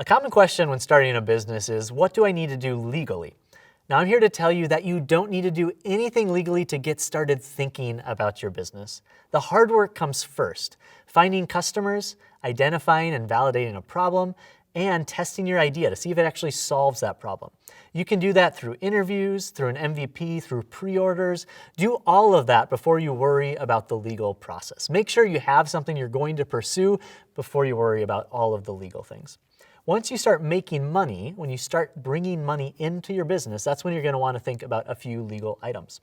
A common question when starting a business is, what do I need to do legally? Now, I'm here to tell you that you don't need to do anything legally to get started thinking about your business. The hard work comes first, finding customers, identifying and validating a problem, and testing your idea to see if it actually solves that problem. You can do that through interviews, through an MVP, through pre-orders. Do all of that before you worry about the legal process. Make sure you have something you're going to pursue before you worry about all of the legal things. Once you start making money, when you start bringing money into your business, that's when you're going to want to think about a few legal items.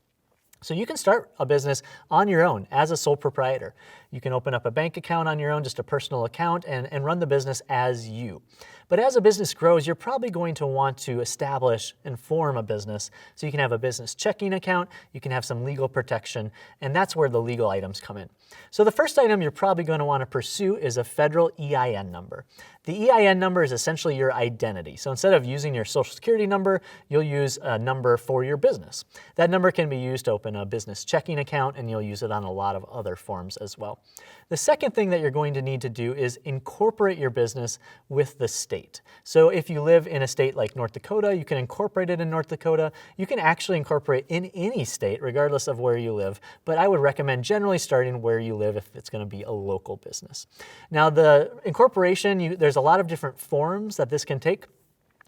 So you can start a business on your own as a sole proprietor. You can open up a bank account on your own, just a personal account, and run the business as you. But as a business grows, you're probably going to want to establish and form a business. So you can have a business checking account, you can have some legal protection, and that's where the legal items come in. So the first item you're probably going to want to pursue is a federal EIN number. The EIN number is essentially your identity. So instead of using your social security number, you'll use a number for your business. That number can be used to open a business checking account, and you'll use it on a lot of other forms as well. The second thing that you're going to need to do is incorporate your business with the state. So if you live in a state like North Dakota, you can incorporate it in North Dakota. You can actually incorporate in any state, regardless of where you live, but I would recommend generally starting where you live if it's going to be a local business. Now, the incorporation, there's a lot of different forms that this can take.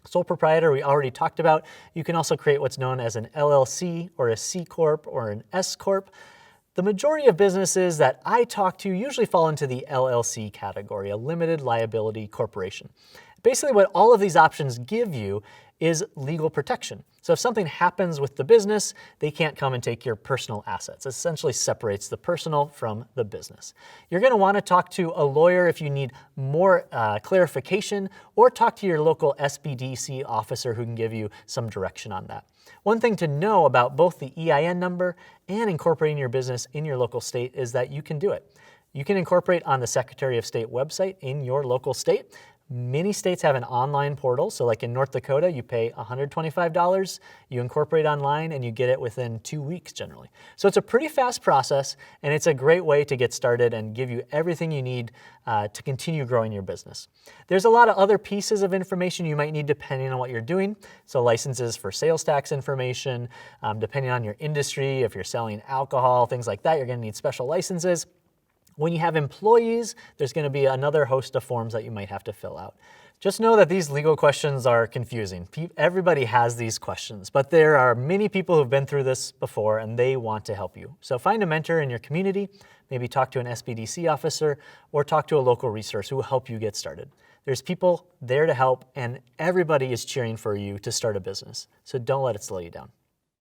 Sole proprietor, we already talked about. You can also create what's known as an LLC or a C Corp or an S Corp. The majority of businesses that I talk to usually fall into the LLC category, a limited liability corporation. Basically, what all of these options give you is legal protection. So if something happens with the business, they can't come and take your personal assets. It essentially separates the personal from the business. You're going to want to talk to a lawyer if you need more clarification, or talk to your local SBDC officer who can give you some direction on that. One thing to know about both the EIN number and incorporating your business in your local state is that you can do it. You can incorporate on the Secretary of State website in your local state. Many states have an online portal. So like in North Dakota, you pay $125, you incorporate online, and you get it within 2 weeks generally. So it's a pretty fast process, and it's a great way to get started and give you everything you need to continue growing your business. There's a lot of other pieces of information you might need depending on what you're doing. So licenses for sales tax information, depending on your industry, if you're selling alcohol, things like that, you're going to need special licenses. When you have employees, there's going to be another host of forms that you might have to fill out. Just know that these legal questions are confusing. Everybody has these questions, but there are many people who've been through this before, and they want to help you. So find a mentor in your community, maybe talk to an SBDC officer, or talk to a local resource who will help you get started. There's people there to help, and everybody is cheering for you to start a business. So don't let it slow you down.